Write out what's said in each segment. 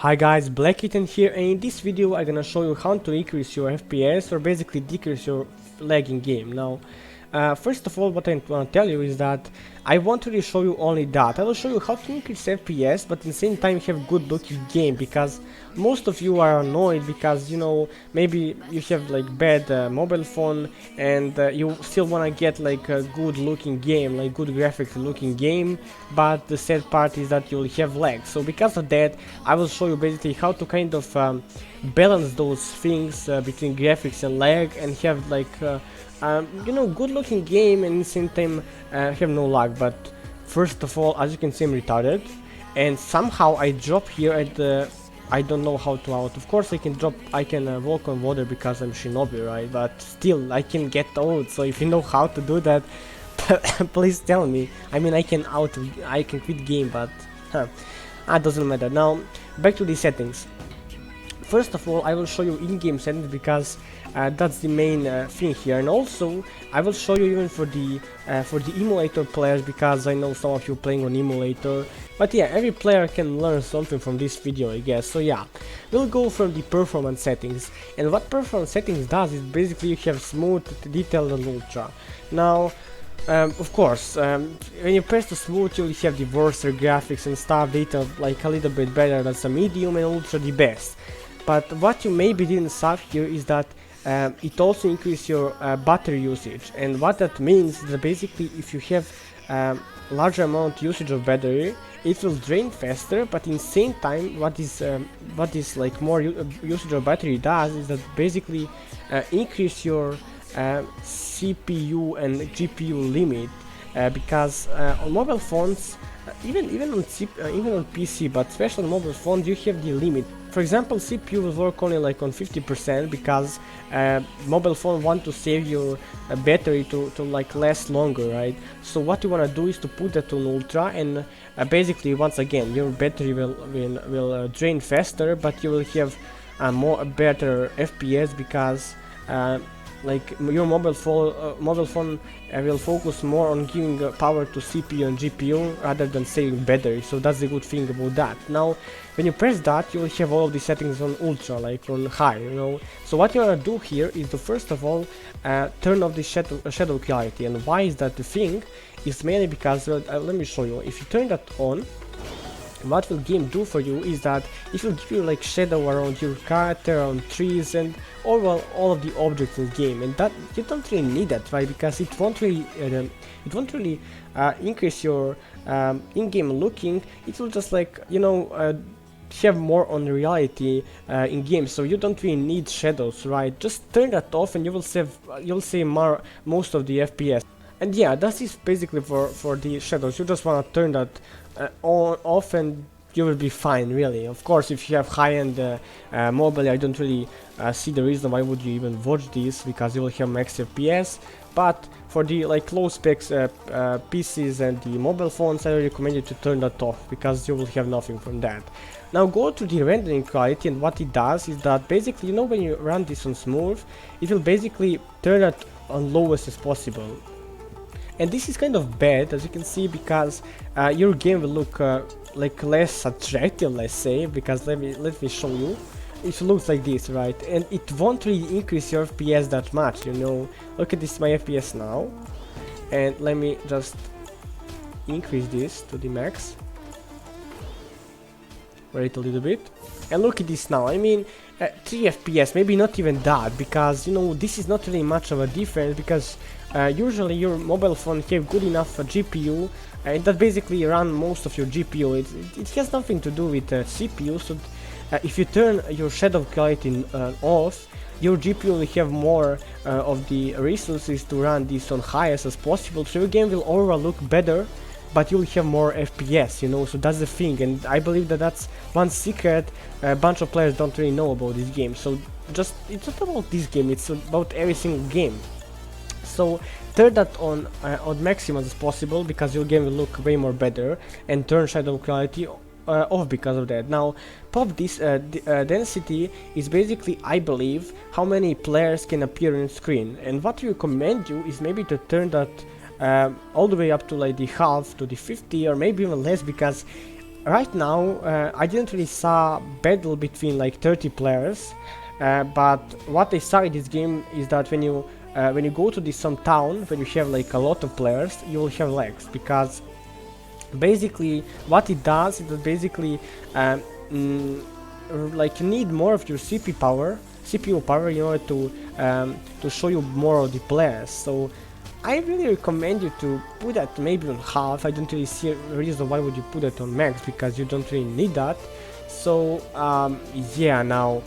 Hi guys, Black Kitten here, and in this video I'm gonna show you how to increase your FPS or basically decrease your lag in game. Now, first of all, what I want to tell you is that I won't really show you only that. I will show you how to increase FPS, but at the same time have good looking game, because most of you are annoyed because, you know, maybe you have like bad mobile phone and you still want to get like a good looking game, like good graphics looking game, but the sad part is that you'll have lag. So because of that, I will show you basically how to kind of balance those things between graphics and lag and have like you know, good looking game and at the same time have no lag. But first of all, as you can see, I'm retarded, and somehow I drop here at the I don't know how to out. Of course I can drop, I can walk on water because I'm shinobi, right? But still I can get out. So if you know how to do that, please tell me. I mean, I can quit game, but that doesn't matter. Now back to the settings. First of all, I will show you in-game settings because that's the main thing here, and also I will show you even for the emulator players, because I know some of you playing on emulator. But yeah, every player can learn something from this video, I guess. So yeah, we'll go from the performance settings, and what performance settings does is basically you have smooth, detailed, and ultra. Now, of course, when you press the smooth, you'll have the worst graphics and stuff, detailed like a little bit better than some medium, and ultra the best. But what you maybe didn't saw here is that it also increases your battery usage, and what that means is that basically if you have larger amount usage of battery, it will drain faster. But in the same time, what is like more usage of battery does is that basically increase your CPU and GPU limit, because on mobile phones, even on PC, but especially on mobile phones, you have the limit. For example, CPU will work only like on 50% because mobile phone want to save your battery to like last longer, right? So what you want to do is to put that on ultra, and basically once again your battery will drain faster, but you will have better FPS, because like your mobile phone will focus more on giving power to CPU and GPU rather than saving battery. So that's the good thing about that. Now when you press that, you will have all of the settings on ultra, like on high, you know. So what you want to do here is to first of all turn off the shadow clarity. And why is that the thing? It's mainly because let me show you. If you turn that on, what will game do for you is that it will give you like shadow around your character, around trees, and overall all of the objects in the game. And that you don't really need that, right? Because it won't really increase your in-game looking. It will just, like, you know, have more on reality in game. So you don't really need shadows, right? Just turn that off and you will save most of the FPS. And yeah, that is basically for the shadows. You just want to turn that off and you will be fine, really. Of course, if you have high-end mobile, I don't really see the reason why would you even watch this, because you will have max FPS. But for the like low specs PCs and the mobile phones, I recommend you to turn that off, because you will have nothing from that. Now go to the rendering quality, and what it does is that basically, you know, when you run this on smooth, it will basically turn it on lowest as possible. And this is kind of bad, as you can see, because your game will look like less attractive, let's say, because let me show you. It looks like this, right? And it won't really increase your FPS that much, you know. Look at this, my FPS now, and let me just increase this to the max. Wait a little bit, and look at this now. I mean, 3 FPS, maybe not even that, because, you know, this is not really much of a difference, because usually your mobile phone have good enough GPU that basically run most of your GPU. It has nothing to do with CPU. So if you turn your shadow quality off, your GPU will have more of the resources to run this on highest as possible. So your game will overall look better, but you'll have more FPS, you know. So that's the thing, and I believe that that's one secret a bunch of players don't really know about this game. So it's not about this game, it's about every single game. So turn that on maximum as possible, because your game will look way more better, and turn shadow quality off because of that. Now pop this density is basically, I believe, how many players can appear on screen, and what we recommend you is maybe to turn that all the way up to like the half, to the 50, or maybe even less, because right now I didn't really saw battle between like 30 players, but what I saw in this game is that when you go to this some town where you have like a lot of players, you will have lags, because basically what it does is that basically like you need more of your CPU power in order to show you more of the players. So I really recommend you to put that maybe on half. I don't really see a reason why would you put it on max, because you don't really need that. So yeah, now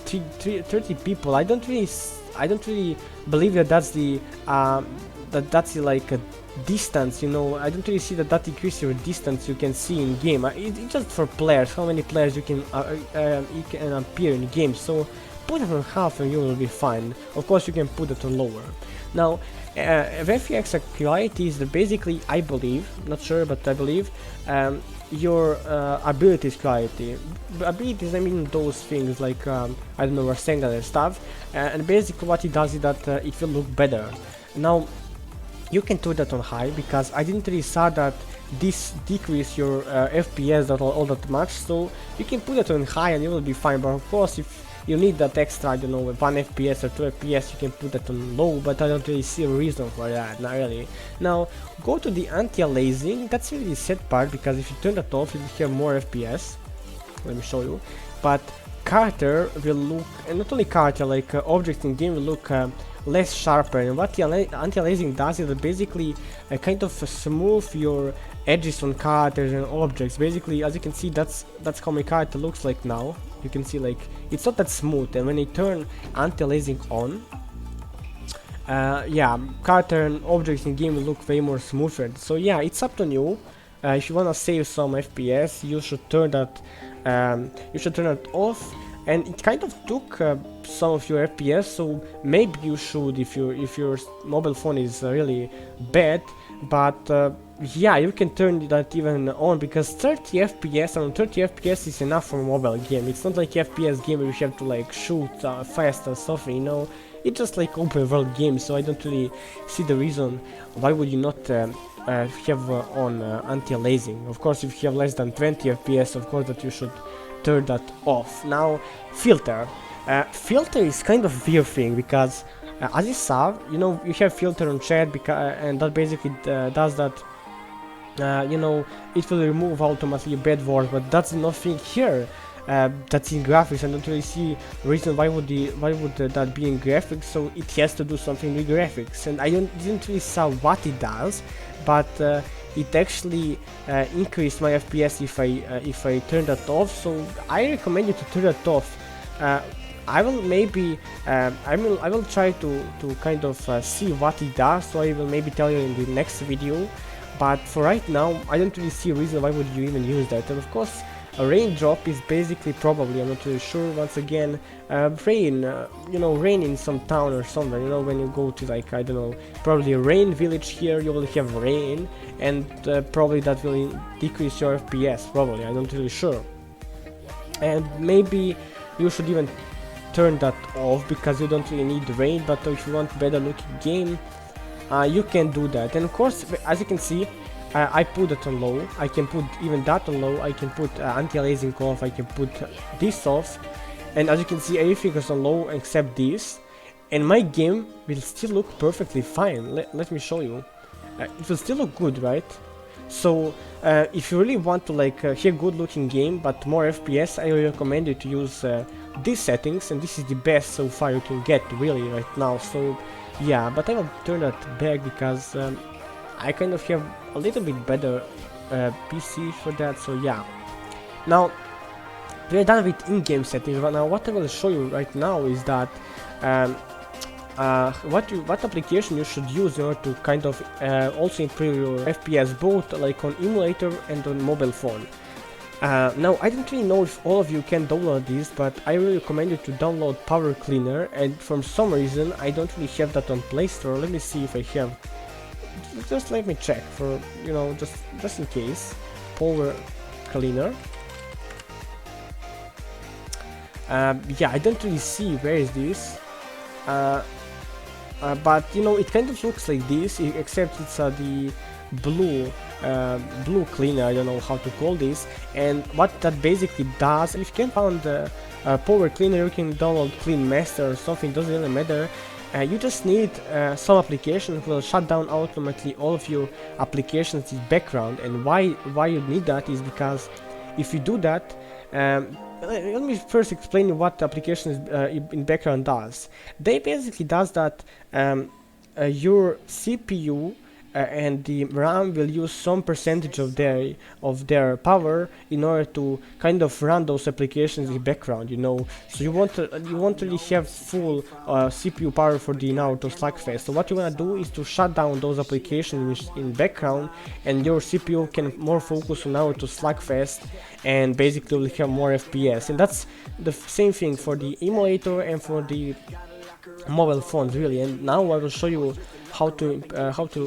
30 people. I don't really believe that that's the like a distance. You know, I don't really see that increase your distance you can see in game. It's just for players, how many players you can appear in game. So put it on half and you will be fine. Of course, you can put it on lower. Now, FPX quality is basically, I believe, not sure, but I believe, your abilities quality. Abilities, I mean those things like, I don't know, Rasengan and stuff. And basically what it does is that it will look better. Now, you can do that on high, because I didn't really saw that this decrease your FPS all that much. So you can put it on high and you will be fine. But of course, if you need that extra, I don't know, 1 FPS or 2 FPS, you can put that on low, but I don't really see a reason for that, not really. Now, go to the anti-aliasing. That's really the sad part, because if you turn that off, you will have more FPS. Let me show you. But character will look, and not only character, like objects in game will look less sharper. And what the anti-aliasing does is basically kind of smooth your edges on characters and objects. Basically, as you can see, that's how my character looks like now. You can see like it's not that smooth, and when I turn anti-aliasing on, yeah, character and objects in game will look way more smoother. So yeah, it's up to you. If you wanna save some FPS, you should turn that off. And it kind of took some of your FPS, so maybe you should, if your mobile phone is really bad. But yeah, you can turn that even on, because 30 FPS, around 30 FPS is enough for a mobile game. It's not like FPS game where you have to like shoot fast or something, you know. It's just like open world game, so I don't really see the reason why would you not have on anti-aliasing. Of course, if you have less than 20 FPS, of course that you should turn that off. Now, filter. Filter is kind of weird thing, because as you saw, you know, you have filter on chat, and that basically does that. You know, it will remove automatically bad words, but that's nothing here. That's in graphics. I don't really see reason why would that be in graphics. So it has to do something with graphics, and I didn't really saw what it does, but it actually increased my FPS if I turn that off. So I recommend you to turn that off. I will maybe I will try to kind of see what it does. So I will maybe tell you in the next video. But for right now, I don't really see a reason why would you even use that. And of course, a raindrop is basically probably, I'm not really sure, once again, rain, you know, rain in some town or somewhere, you know, when you go to like, I don't know, probably a rain village here, you will have rain, and probably that will decrease your FPS, probably, I'm not really sure. And maybe you should even turn that off, because you don't really need rain, but if you want better looking game, you can do that. And of course, as you can see, I put it on low. I can put even that on low. I can put anti-aliasing off. I can put this off. And as you can see, everything is on low except this. And my game will still look perfectly fine. Let me show you. It will still look good, right? So if you really want to like have good looking game but more FPS, I recommend you to use these settings. And this is the best so far you can get really right now. So yeah, but I will turn that back, because I kind of have a little bit better PC for that. So yeah, now we're done with in-game settings. But now what I will show you right now is that what application you should use in order to kind of also improve your FPS, both like on emulator and on mobile phone. Now, I don't really know if all of you can download this, but I really recommend you to download Power Cleaner, and for some reason I don't really have that on Play Store. Let me see if I have. Just let me check for, you know, just in case. Power Cleaner. Yeah, I don't really see where is this. But you know, it kind of looks like this, except it's the blue blue cleaner, I don't know how to call this. And what that basically does, if you can find the power cleaner, you can download clean master or something, doesn't really matter. You just need some application will shut down automatically all of your applications in background. And why you need that is because if you do that, let me first explain you what the application in background does. They basically does that your CPU and the RAM will use some percentage of their power in order to kind of run those applications in the background, you know. So you want to really have full CPU power for the Naruto Slugfest. So what you want to do is to shut down those applications in background, and your CPU can more focus on Naruto Slugfest, and basically will have more FPS. And that's the same thing for the emulator and for the mobile phones, really. And now I will show you how to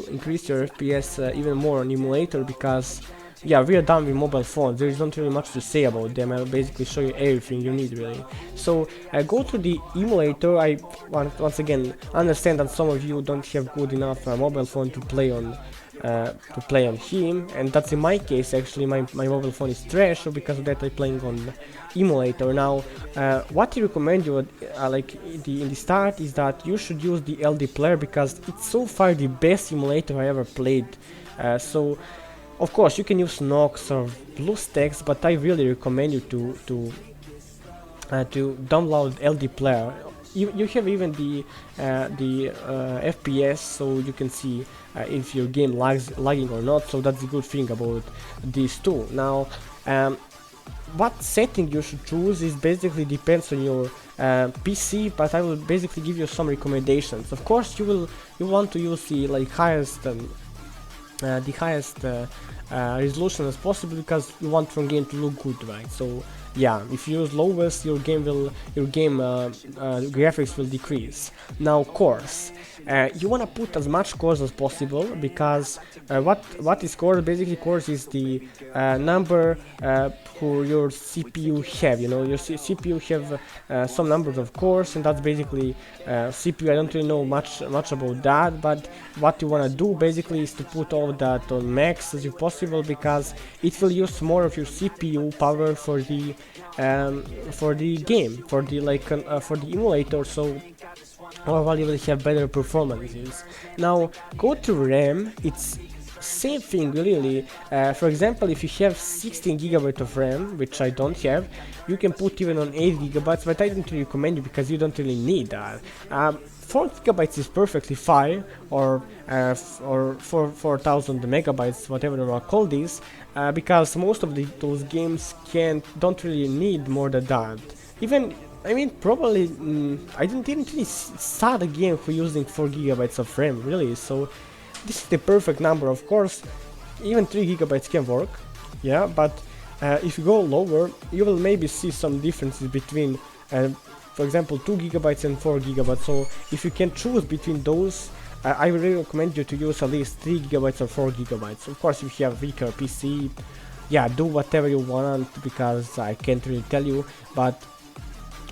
increase your FPS even more on emulator, because yeah, we are done with mobile phones. There is not really much to say about them. I'll basically show you everything you need, really. So go to the emulator. I once again understand that some of you don't have good enough mobile phone to play on him, and that's in my case. Actually, my mobile phone is trash, so because of that I'm playing on emulator. Now what I recommend you like in the start is that you should use the LD player, because it's so far the best emulator I ever played. So of course you can use Nox or BlueStacks, but I really recommend you to download LD player. You have even the FPS, so you can see if your game lagging or not. So that's the good thing about these two. Now what setting you should choose is basically depends on your PC, but I will basically give you some recommendations. Of course you want to use the like highest resolution as possible, because you want your game to look good, right? So yeah, if you use lowest, your game graphics will decrease. Now cores, you want to put as much cores as possible, because what is core? Basically cores is the number who your CPU have. You know, your CPU have some numbers of cores, and that's basically CPU. I don't really know much about that, but what you want to do basically is to put all that on max as possible, because it will use more of your CPU power for the game, for the emulator. So overall you will have better performances. Now go to RAM. It's same thing, really. For example, if you have 16 GB of RAM, which I don't have, you can put even on 8 GB, but I don't really recommend it because you don't really need that. 4 GB is perfectly fine, or 4000 megabytes, whatever you want to call this, because most of those games don't really need more than that. Even, I mean, probably I didn't really saw the game for using 4 GB of RAM, really. So this is the perfect number. Of course, even 3 GB can work, yeah, but if you go lower, you will maybe see some differences between, for example, 2 GB and 4 GB. So if you can choose between those, I really recommend you to use at least 3 GB or 4 GB. Of course, if you have weaker PC, yeah, do whatever you want, because I can't really tell you, but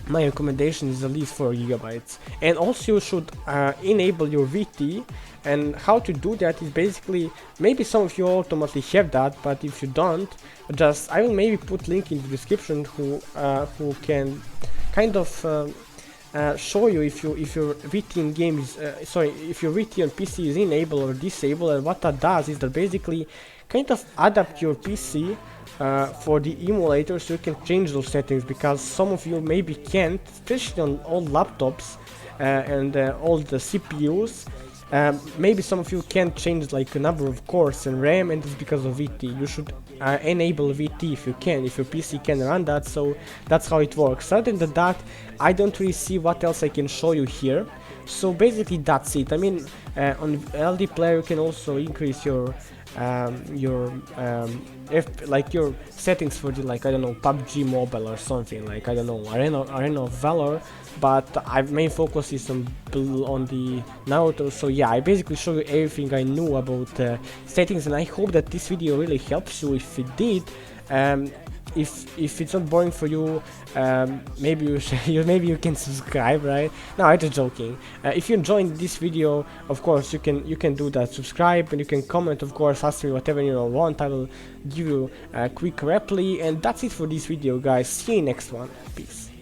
my recommendation is at least 4 GB. And also you should enable your VT, and how to do that is basically, maybe some of you automatically have that, but if you don't, just I will maybe put link in the description who can kind of show you if your VT in game is if your VT on PC is enabled or disabled. And what that does is that basically kind of adapt your PC for the emulator, so you can change those settings, because some of you maybe can't, especially on old laptops and old CPUs. Maybe some of you can't change like a number of cores and RAM, and it's because of VT. You should enable VT if you can, if your PC can run that. So that's how it works. Other than that, I don't really see what else I can show you here. So basically that's it. I mean, on LD player you can also increase your your settings for the, like, I don't know, PUBG Mobile or something, like, I don't know, Arena of Valor, but my main focus is on the Naruto. So yeah, I basically show you everything I knew about settings, and I hope that this video really helps you. If it did, if it's not boring for you, maybe you should, maybe you can subscribe, right? No, I'm just joking. If you enjoyed this video, of course you can do that. Subscribe, and you can comment, of course, ask me whatever you want. I will give you a quick reply, and that's it for this video, guys. See you next one. Peace.